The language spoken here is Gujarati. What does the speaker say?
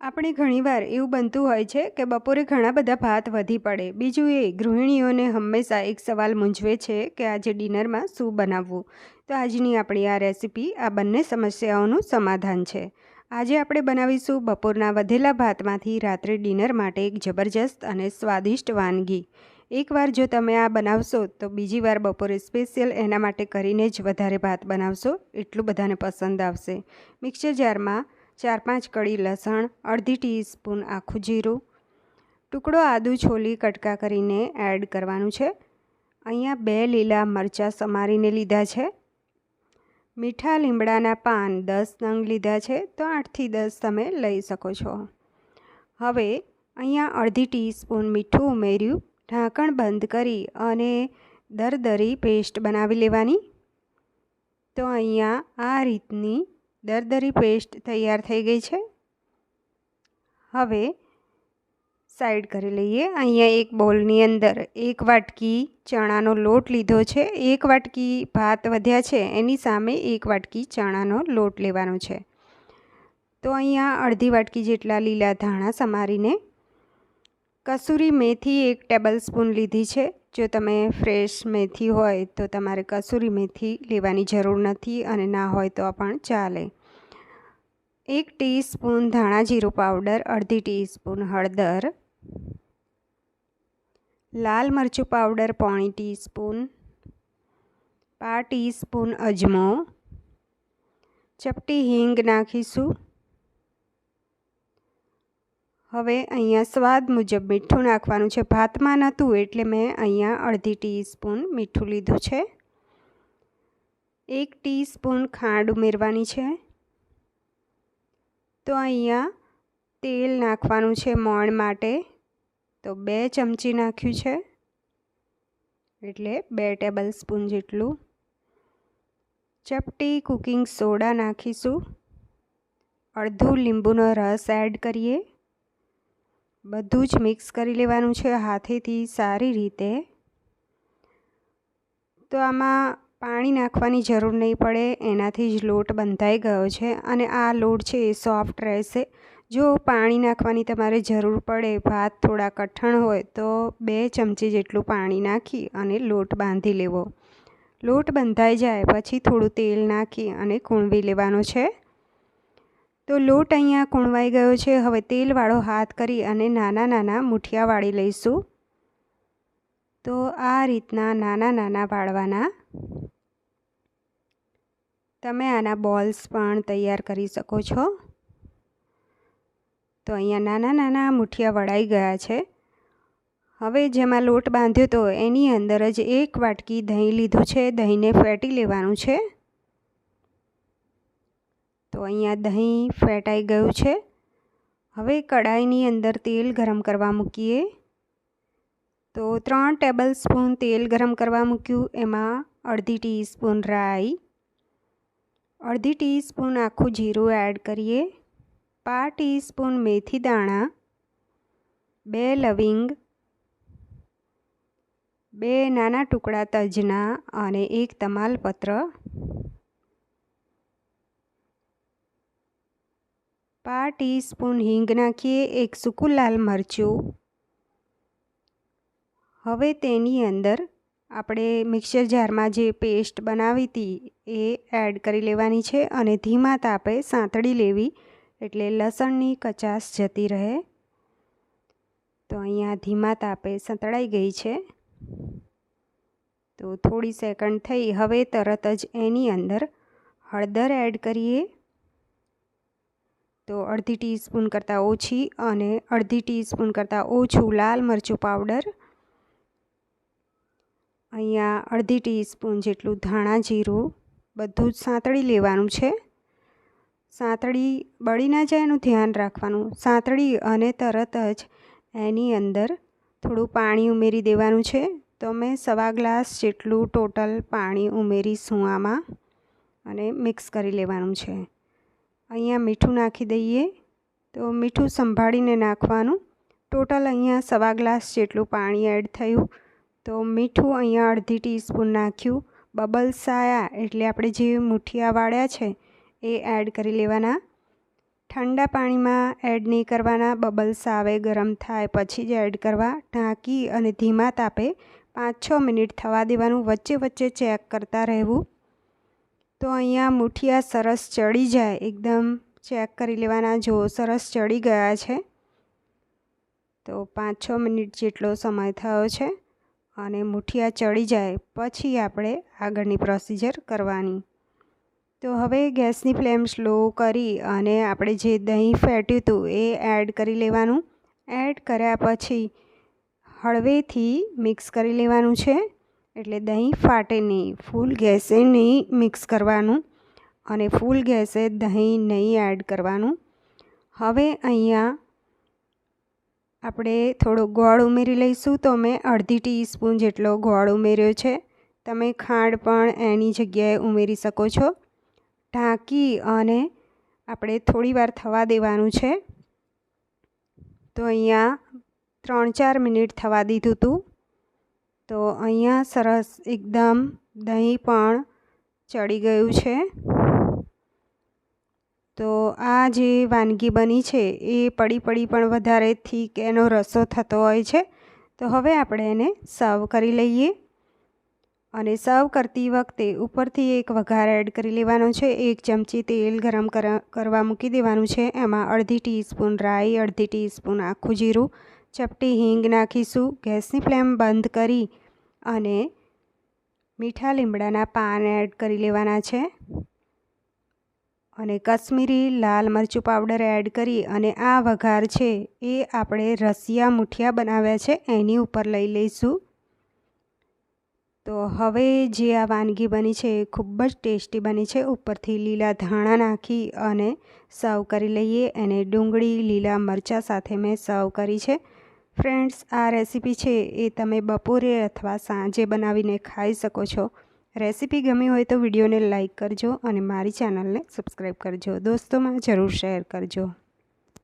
આપણે ઘણીવાર એવું બનતું હોય છે કે બપોરે ઘણા બધા ભાત વધી પડે. બીજું એ ગૃહિણીઓને હંમેશા એક સવાલ મૂંઝવે છે કે આજે ડિનરમાં શું બનાવવું. તો આજની આપણી આ રેસીપી આ બંને સમસ્યાઓનું સમાધાન છે. આજે આપણે બનાવીશું બપોરના વધેલા ભાતમાંથી રાત્રે ડિનર માટે એક જબરજસ્ત અને સ્વાદિષ્ટ વાનગી. એકવાર જો તમે આ બનાવશો તો બીજી વાર બપોરે સ્પેશિયલ એના માટે કરીને જ વધારે ભાત બનાવશો, એટલું બધાને પસંદ આવશે. મિક્સર જારમાં 4-5 કળી લસણ, અડધી ટીસ્પૂન આખું જીરું, ટુકડો આદુ છોલી કટકા કરીને એડ કરવાનું છે. અહીંયા 2 લીલા મરચાં સમારીને લીધા છે. મીઠા લીમડાના પાન 10 નંગ લીધા છે, તો 8થી 10 તમે લઈ શકો છો. હવે અહીંયા અડધી ટીસ્પૂન મીઠું ઉમેર્યું, ઢાંકણ બંધ કરી અને દરદરી પેસ્ટ બનાવી લેવાની. તો અહીંયા આ રીતની દરદરી પેસ્ટ તૈયાર થઈ ગઈ છે. હવે સાઈડ કરી લઈએ. અહીંયા એક બોલની અંદર 1 વાટકી ચણાનો લોટ લીધો છે. 1 વાટકી ભાત વધ્યા છે એની સામે 1 વાટકી ચણાનો લોટ લેવાનો છે. તો અહીંયા અડધી વાટકી જેટલા લીલા ધાણા સમારીને, કસૂરી મેથી 1 ટેબલસ્પૂન લીધી છે. જો તમે ફ્રેશ મેથી હોય તો તમારે કસૂરી મેથી લેવાની જરૂર નથી, અને ના હોય તો પણ ચાલે. 1 ટીસ્પૂન ધાણા જીરું પાવડર, અડધી ટીસ્પૂન હળદર, લાલ મરચું પાવડર 1/4 ટીસ્પૂન, 1/2 ટીસ્પૂન અજમો, ચપટી હિંગ નાખીશું. હવે અહીંયા સ્વાદ મુજબ મીઠું નાખવાનું છે. ભાતમાં નહોતું એટલે મેં અહીંયા અડધી ટીસ્પૂન મીઠું લીધું છે. 1 ટીસ્પૂન ખાંડ ઉમેરવાની છે. તો અહીંયા તેલ નાખવાનું છે મોણ માટે, તો 2 ચમચી નાખ્યું છે, એટલે 2 ટેબલસ્પૂન જેટલું. ચપટી કુકિંગ સોડા નાખીશું. અડધું લીંબુનો રસ એડ કરીએ. બધું જ મિક્સ કરી લેવાનું છે હાથેથી સારી રીતે. તો આમાં પાણી નાખવાની જરૂર નહીં પડે, એનાથી જ લોટ બંધાઈ ગયો છે અને આ લોટ છે એ સોફ્ટ રહેશે. જો પાણી નાખવાની તમારે જરૂર પડે, ભાત થોડા કઠણ હોય, તો 2 ચમચી જેટલું પાણી નાખી અને લોટ બાંધી લેવો. લોટ બંધાઈ જાય પછી થોડું તેલ નાખી અને કૂણવી લેવાનો છે. તો લોટ અહીંયા કૂણવાઈ ગયો છે. હવે તેલવાળો હાથ કરી અને નાના નાના મૂઠિયા વાળી લઈશું. તો આ રીતના નાના નાના વાળવાના. તમે આના બોલ્સ પણ તૈયાર કરી શકો છો. તો અહીંયા નાના નાના મૂઠિયા વળાઈ ગયા છે. હવે જેમાં લોટ બાંધ્યો તો એની અંદર જ 1 વાટકી દહીં લીધું છે. દહીંને ફેટી લેવાનું છે. તો અહીંયા દહીં ફેટાઈ ગયું છે. હવે કડાઈની અંદર તેલ ગરમ કરવા મૂકીએ. તો 3 ટેબલસ્પૂન તેલ ગરમ કરવા મૂક્યું. એમાં અડધી ટીસ્પૂન રાઈ, અડધી ટીસ્પૂન આખું જીરું એડ કરીએ. 1/2 ટીસ્પૂન મેથી દાણા, 2 લવિંગ, 2 નાના ટુકડા તજના અને 1 તમાલપત્ર, 1/2 ટીસ્પૂન હિંગ નાખીએ. 1 સૂકું લાલ મરચું. હવે તેની અંદર આપણે મિક્સર જારમાં જે પેસ્ટ બનાવી હતી એ એડ કરી લેવાની છે અને ધીમા તાપે સાંતળી લેવી, એટલે લસણની કચાશ જતી રહે. તો અહીંયા ધીમા તાપે સંતળાઈ ગઈ છે. તો થોડી સેકન્ડ થઈ. હવે તરત જ એની અંદર હળદર એડ કરીએ. તો અડધી ટીસ્પૂન કરતાં ઓછી અને અડધી ટીસ્પૂન કરતાં ઓછું લાલ મરચું પાવડર. અહીંયા અડધી ટીસ્પૂન જેટલું ધાણા જીરું. બધું જ સાંતળી લેવાનું છે. સાંતળી બળી ના જાય એનું ધ્યાન રાખવાનું. સાંતળી અને તરત જ એની અંદર થોડું પાણી ઉમેરી દેવાનું છે. તો મેં 1/4 ગ્લાસ જેટલું ટોટલ પાણી ઉમેરીશું આમાં અને મિક્સ કરી લેવાનું છે. અહીંયા મીઠું નાખી દઈએ. તો મીઠું સંભાળીને નાખવાનું. ટોટલ અહીંયા 1/4 ગ્લાસ જેટલું પાણી એડ થયું. તો મીઠું અહીંયા અડધી ટીસ્પૂન નાખ્યું. બબલ્સ આવ્યા એટલે આપણે જે મૂઠિયા વાળ્યા છે એ એડ કરી લેવાના. ઠંડા પાણીમાં એડ નહીં કરવાના, બબલ્સ આવે ગરમ થાય પછી જ એડ કરવા. ઢાંકી અને ધીમા તાપે 5-6 મિનિટ થવા દેવાનું. વચ્ચે વચ્ચે ચેક કરતા રહેવું. તો અહીંયા મૂઠિયા સરસ ચડી જાય, એકદમ ચેક કરી લેવાના. જો સરસ ચડી ગયા છે. તો 5-6 મિનિટ જેટલો સમય થયો છે અને મૂઠિયા ચડી જાય પછી આપણે આગળની પ્રોસિજર કરવાની. તો હવે ગેસની ફ્લેમ સ્લો કરી અને આપણે જે દહીં ફેટ્યું હતું એ એડ કરી લેવાનું. એડ કર્યા પછી હળવેથી મિક્સ કરી લેવાનું છે, એટલે દહીં ફાટે નહીં. ફૂલ ગેસે નહીં મિક્સ કરવાનું અને ફૂલ ગેસે દહીં નહીં એડ કરવાનું. હવે અહીંયા આપણે થોડો ગોળ ઉમેરી લઈશું. તો મેં અડધી ટીસ્પૂન જેટલો ગોળ ઉમેર્યો છે. તમે ખાંડ પણ એની જગ્યાએ ઉમેરી શકો છો. ઢાંકી અને આપણે થોડી વાર થવા દેવાનું છે. તો અહીંયા 3-4 મિનિટ થવા દીધું હતું. તો અહીંયા સરસ એકદમ દહીં પણ ચડી ગયું છે. તો આ જે વાનગી બની છે એ પડી પણ વધારે થીક એનો રસો થતો હોય છે. તો હવે આપણે એને સર્વ કરી લઈએ. અને સર્વ કરતી વખતે ઉપરથી એક વઘાર એડ કરી લેવાનો છે. 1 ચમચી તેલ ગરમ કરવા મૂકી દેવાનું છે. એમાં અડધી ટીસ્પૂન રાઈ, અડધી ટીસ્પૂન આખું જીરું, ચપટી હિંગ નાખીશું. ગેસની ફ્લેમ બંધ કરી અને મીઠા લીમડાના પાન એડ કરી લેવાના છે. અને કશ્મીરી લાલ મરચું પાવડર એડ કરી અને આ વઘાર છે એ આપણે રસિયા મૂઠિયા બનાવ્યા છે એની ઉપર લઈ લઈશું. તો હવે જે આ વાનગી બની છે એ ખૂબ જ ટેસ્ટી બની છે. ઉપરથી લીલા ધાણા નાખી અને સર્વ કરી લઈએ. એને ડુંગળી, લીલા મરચાં સાથે મેં સર્વ કરી છે. ફ્રેન્ડ્સ, આ રેસીપી છે એ તમે બપોરે અથવા સાંજે બનાવીને ખાઈ શકો છો. રેસીપી ગમી હોય તો વિડીયોને લાઈક કરજો અને મારી ચેનલને સબસ્ક્રાઈબ કરજો. દોસ્તોમાં જરૂર શેર કરજો.